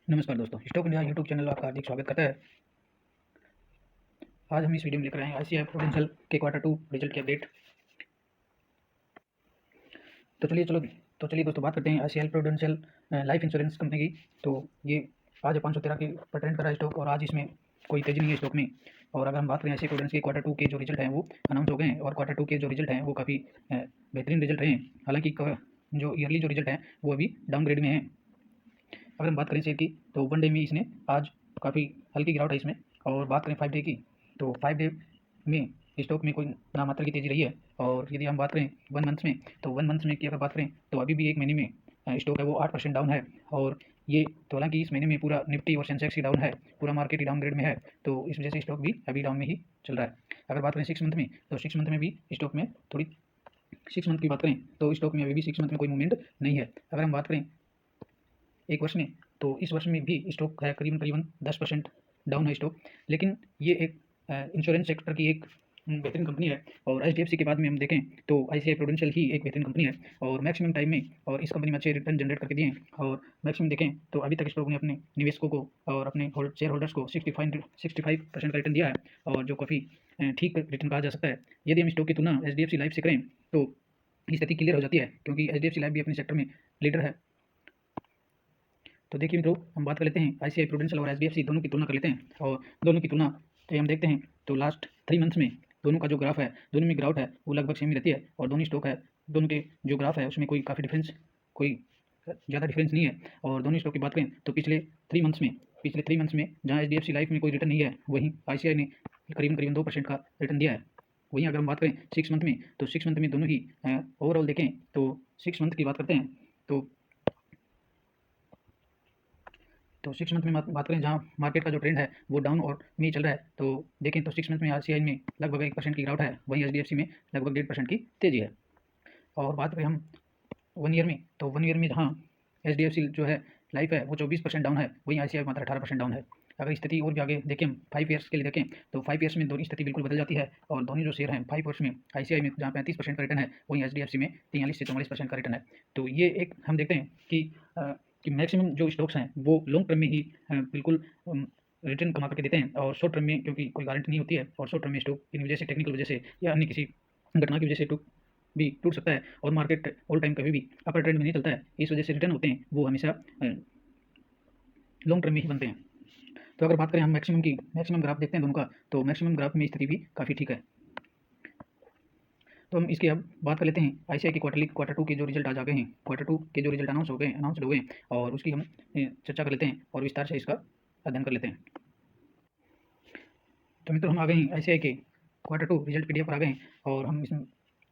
नमस्कार दोस्तों, stock India YouTube channel आपका हार्दिक स्वागत करता है। आज हम इस वीडियो में लेकर आए हैं आईसीआई प्रूडेंशियल के क्वार्टर 2 रिजल्ट की अपडेट। तो चलिए दोस्तों बात करते हैं ICI prudential life insurance company की। तो ये आज 513 के पर ट्रेंड कर रहा है स्टॉक और आज इसमें कोई तेजी नहीं है स्टॉक में। और अगर हम बात करें आईसीआई प्रूडेंस के क्वार्टर 2 के जो रिजल्ट हैं वो अनाउंस हो गए हैं और क्वार्टर 2 के जो रिजल्ट हैं वो काफ़ी बेहतरीन रिजल्ट रहे हैं। हालांकि जो ईयरली जो रिजल्ट हैं वो अभी डाउनग्रेड में है। अगर हम बात करें शेयर की तो 1 डे में इसने आज काफ़ी हल्की गिरावट है इसमें। और बात करें 5 डे की तो 5 डे में स्टॉक में कोई नामात्र की तेज़ी रही है। और यदि हम बात करें 1 मंथ में तो 1 मंथ में की अगर बात करें तो अभी भी एक महीने में स्टॉक है वो 8% डाउन है। और ये तो हालांकि इस महीने में पूरा निफ्टी और सेंसेक्स ही डाउन है, पूरा मार्केट ही डाउनग्रेड में है, तो इस वजह से स्टॉक भी अभी डाउन में ही चल रहा है। अगर बात करें 6 मंथ में तो 6 मंथ में भी स्टॉक में थोड़ी 6 मंथ की बात करें तो स्टॉक में अभी भी 6 मंथ में कोई मूवमेंट नहीं है। अगर हम बात करें एक वर्ष में तो इस वर्ष में भी स्टॉक है करीबन 10% डाउन है स्टॉक। लेकिन ये एक इंश्योरेंस सेक्टर की एक बेहतरीन कंपनी है। और एचडीएफसी के बाद में हम देखें तो आईसीआई प्रूडेंशियल ही एक बेहतरीन कंपनी है और मैक्सिमम टाइम में और इस कंपनी में अच्छे रिटर्न जनरेट करके दिए हैं। और मैक्सिमम देखें तो अभी तक स्टॉक ने अपने निवेशकों को और अपने शेयर होल्डर्स को 65% का रिटर्न दिया है और जो काफ़ी ठीक रिटर्न कहा जा सकता है। यदि हम स्टॉक की तुलना एचडीएफसी लाइफ से करें तो स्थिति क्लियर हो जाती है, क्योंकि एचडीएफसी लाइफ भी अपने सेक्टर में लीडर है। तो देखिए मित्रों, हम बात कर लेते हैं आईसीआई प्रूडेंशियल और एचडीएफसी दोनों की तुलना कर लेते हैं। और दोनों की तुलना तो हम देखते हैं तो लास्ट 3 मंथ्स में दोनों का जो ग्राफ है, दोनों में गिरावट है वो लगभग सेम ही रहती है। और दोनों स्टॉक है, दोनों के जो ग्राफ है उसमें कोई काफ़ी डिफरेंस, कोई ज़्यादा डिफरेंस नहीं है। और दोनों स्टॉक की बात करें तो पिछले 3 मंथ्स में जहाँ एचडीएफसी लाइफ में कोई रिटर्न नहीं है, वहीं आईसीआई ने करीबन 2% का रिटर्न दिया है। वहीं अगर हम बात करें 6 मंथ में तो 6 मंथ में दोनों ही ओवरऑल देखें तो 6 मंथ की बात करते हैं तो 6 मंथ में बात करें जहाँ मार्केट का जो ट्रेंड है वो डाउन और में चल रहा है, तो देखें तो 6 मंथ में आरसीआई में लगभग 1% की गिरावट है, वहीं एचडीएफसी में लगभग 1.5% की तेजी है। और बात करें हम 1 ईयर में तो 1 ईयर में जहाँ एचडीएफसी जो है लाइफ है वो 24% डाउन है, वहीं आईसीआई मात्र 18% डाउन है। अगर स्थिति और भी आगे देखें 5 ईयर्स के लिए देखें तो 5 ईयर्स में दोनों स्थिति बिल्कुल बदल जाती है। और दोनों जो शेयर हैं 5 वर्ष में आईसीआई में जहाँ 35% का रिटर्न है, वहीं एचडीएफसी में 43 से 44% का रिटर्न है। तो ये एक हम देखते हैं कि मैक्सिमम जो स्टॉक्स हैं वो लॉन्ग टर्म में ही बिल्कुल रिटर्न कमा करके देते हैं। और शॉर्ट टर्म में क्योंकि कोई गारंटी नहीं होती है और शॉर्ट टर्म में स्टॉक इन वजह से, टेक्निकल वजह से या अन्य किसी घटना की वजह से भी टूट सकता है और मार्केट ऑल टाइम कभी भी अपर ट्रेंड में नहीं चलता है। इस वजह से रिटर्न होते हैं वो हमेशा लॉन्ग टर्म में ही बनते हैं। तो अगर बात करें हम मैक्सिमम ग्राफ देखते हैं दोनों का, तो मैक्सिमम ग्राफ में स्थिति भी काफ़ी ठीक है। तो हम इसकी अब बात कर लेते हैं आईसीआई की क्वार्टर 2 के जो रिजल्ट आज आ गए हैं, क्वार्टर 2 के जो रिजल्ट अनाउंस हो गए हैं और उसकी हम चर्चा कर लेते हैं और विस्तार से इसका अध्ययन कर लेते हैं। तो मित्रों, हम आ गए हैं आईसीआई के क्वार्टर 2 रिजल्ट पीडीएफ पर आ गए हैं और हम इसमें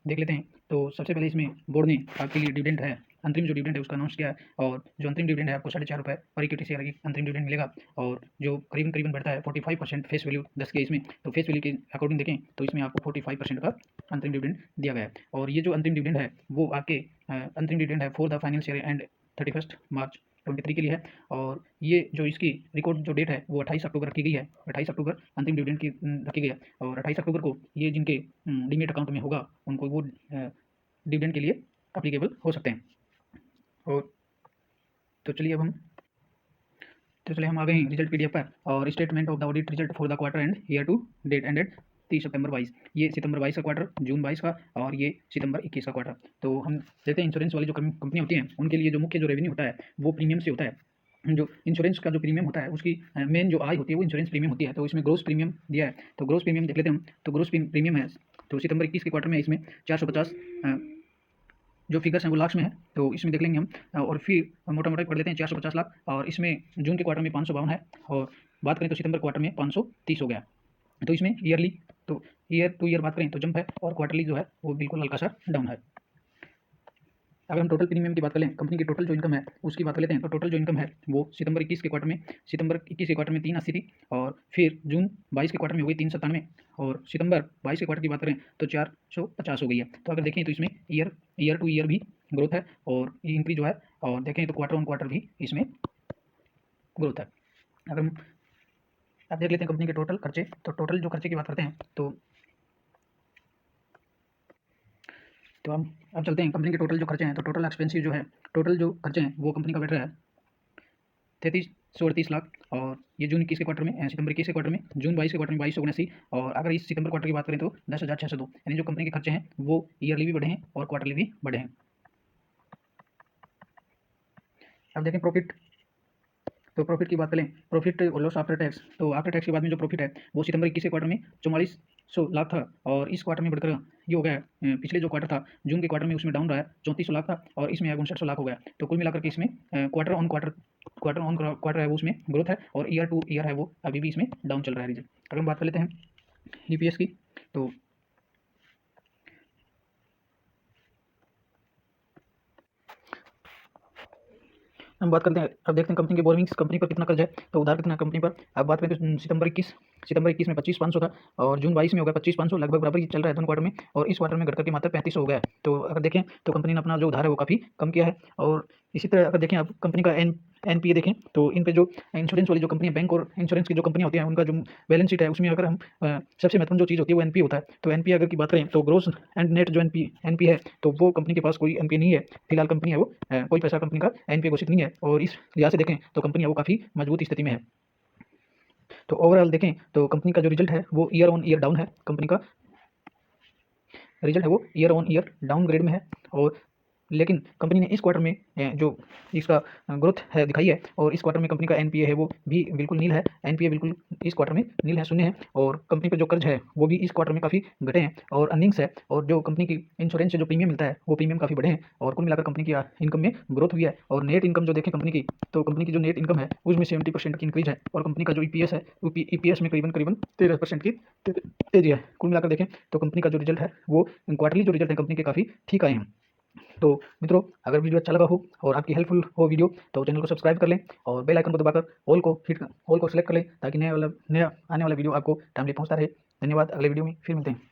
देख लेते हैं। तो सबसे पहले इसमें बोर्ड ने आपके लिए डिविडेंड है, अंतरिम जो डिविडेंड है उसका अनाउंस किया है। और जो अंतरिम डिविडेंड है आपको 4.5 रुपये पर इक्विटी शेयर की अंतरिम डिविडेंड मिलेगा और जो करीबन बढ़ता है 45% फेस वैल्यू 10 के इसमें। तो फेस वैल्यू के अकॉर्डिंग देखें तो इसमें आपको 45% का अंतरिम डिविडेंड दिया गया है। और ये जो अंतरिम डिविडेंड है वो आपके अंतरिम डिविडेंड है for the financial year and 31 मार्च 23 के लिए है। और ये जो इसकी रिकॉर्ड जो डेट है वो 28 अक्टूबर रखी गई है, 28 अक्टूबर अंतिम डिविडेंड की रखी गई है। और 28 अक्टूबर को ये जिनके डीमेट अकाउंट में होगा उनको वो डिविडेंड के लिए अप्लीकेबल हो सकते हैं। और तो चलिए हम आ गए हैं रिजल्ट पीडीएफ पर और statement of the audit result for the quarter and year to date ended 30 September 22। ये सितंबर 22 का क्वार्टर, जून 22 का और ये सितंबर 21 का क्वार्टर। तो हम देखते हैं इंश्योरेंस वाली जो कंपनी होती हैं उनके लिए जो मुख्य जो रेवेन्यू होता है वो प्रीमियम से होता है। जो इंश्योरेंस का जो प्रीमियम होता है उसकी मेन जो आय होती है वो इंश्योरेंस प्रीमियम होती है। तो इसमें ग्रोस प्रीमियम दिया है, तो ग्रोस प्रीमियम देख लेते हैं हम। तो ग्रोस प्रीमियम है तो सितंबर 21 के क्वार्टर में इसमें 450 जो फिगर्स हैं वो लाख में है, तो इसमें देख लेंगे हम। और फिर मोटा मोटा कर लेते हैं 450 लाख। और इसमें जून के क्वार्टर में 552 है और बात करें तो सितंबर क्वार्टर में 530 हो गया। तो इसमें ईयरली तो ईयर टू ईयर बात करें तो जंप है और क्वार्टरली जो है वो बिल्कुल हल्का सा डाउन है। अगर हम टोटल प्रीमियम की बात करें, कंपनी की टोटल जो इनकम है उसकी बात कर लेते हैं, तो टोटल जो इनकम है वो सितंबर 21 के क्वार्टर में 380 थी और फिर जून 22 के क्वार्टर में हो गई 397 और सितंबर 22 के क्वार्टर की बात करें तो 450 हो गई है। तो अगर देखें तो इसमें ईयर टू ईयर भी ग्रोथ है और ये इंक्रीज जो है, और देखें तो क्वार्टर ऑन क्वार्टर भी इसमें ग्रोथ है। अगर हम अब देख लेते हैं कंपनी के टोटल खर्चे, तो टोटल जो खर्चे की बात करते हैं तो हम अब चलते हैं कंपनी के टोटल जो खर्चे हैं। तो टोटल एक्सपेंसिव जो है, टोटल जो खर्चे हैं वो कंपनी का बैठ रहा है 138 लाख, और ये जून 21 के क्वार्टर में, सितंबर 21 के क्वार्टर में, जून 22 के क्वार्टर में 2279, और अगर इस सितंबर क्वार्टर की बात करें तो 10,602। यानी जो कंपनी के खर्चे हैं वो ईयरली भी बढ़े हैं और क्वार्टरली भी बढ़े हैं। अब देखें प्रॉफिट, तो प्रॉफिट की बात करें, प्रॉफिट और लॉस आफ्टर टैक्स, तो आफ्टर टैक्स के बाद में जो प्रॉफिट है वो सितंबर 21 के क्वार्टर में 4400 लाख था, और इस क्वार्टर में बढ़कर ये हो गया पिछले जो क्वार्टर था जून के क्वार्टर में उसमें डाउन रहा है, 3400 लाख था, और इसमें 5900 लाख हो गया। तो कुल मिलाकर के इसमें क्वार्टर ऑन क्वार्टर है वो उसमें ग्रोथ है, और ईयर टू ईयर है वो अभी भी इसमें डाउन चल रहा है रिजल्ट। अगर हम बात कर लेते हैं ईपीएस की, तो हम बात करते हैं, अब देखते हैं कंपनी के बोरिंग्स, कंपनी पर कितना कर्ज है, तो उधार कितना कंपनी पर। अब बात करें तो सितंबर 21 में 25,500 था, और जून 22 में हो गया 25,500, लगभग बराबर ही चल रहा है दोनों क्वार्टर में, और इस क्वार्टर में घट करके मात्र 3500 हो गया है। तो अगर देखें तो कंपनी ने अपना जो उधार है वो काफ़ी कम किया है। और इसी तरह अगर देखें अब कंपनी का एनपीए देखें, तो इन पे जो इंश्योरेंस वाली जो कंपनी है, बैंक और इंश्योरेंस की जो कंपनियां होती हैं, उनका जो बैलेंस शीट है उसमें अगर हम सबसे महत्वपूर्ण जो चीज़ होती है वो एनपीए होता है। तो एनपीए अगर की बात करें तो ग्रोस एंड नेट जो एनपी है, तो वो कंपनी के पास कोई एनपीए नहीं है फिलहाल। कंपनी है वो कोई पैसा कंपनी का एनपीए घोषित नहीं है, और इस लिहाज से देखें तो कंपनी है वो काफ़ी मजबूत स्थिति में है। तो ओवरऑल देखें तो कंपनी का जो रिजल्ट है वो ईयर ऑन ईयर डाउन है, कंपनी का रिजल्ट है वो year on year down grade में है। और लेकिन कंपनी ने इस क्वार्टर में जो इसका ग्रोथ है दिखाई है, और इस क्वार्टर में कंपनी का एनपीए है वो भी बिल्कुल नील है, एनपीए बिल्कुल इस क्वार्टर में नील है, शून्य है, और कंपनी पर जो कर्ज है वो भी इस क्वार्टर में काफ़ी घटे हैं, और अर्निंग्स है और जो कंपनी की इंश्योरेंस से जो प्रीमियम मिलता है वो प्रीमियम काफ़ी बढ़े हैं, और कुल मिलाकर कंपनी की इनकम में ग्रोथ हुई है। और नेट इनकम जो देखें कंपनी की, तो कंपनी की जो नेट इनकम है उसमें 70% की इंक्रीज है, और कंपनी का जो ईपीएस है ईपीएस में करीबन 13% की तेजी है। कुल मिलाकर देखें तो कंपनी का जो रिजल्ट है वो क्वार्टरली जो रिजल्ट है कंपनी के काफ़ी ठीक आए हैं। तो मित्रों, अगर वीडियो अच्छा लगा हो और आपकी हेल्पफुल हो वीडियो, तो चैनल को सब्सक्राइब कर लें और बेल आइकन को दबाकर ऑल को सेलेक्ट कर लें, ताकि नया आने वाला वीडियो आपको टाइमली पहुंचता रहे। धन्यवाद, अगले वीडियो में फिर मिलते हैं।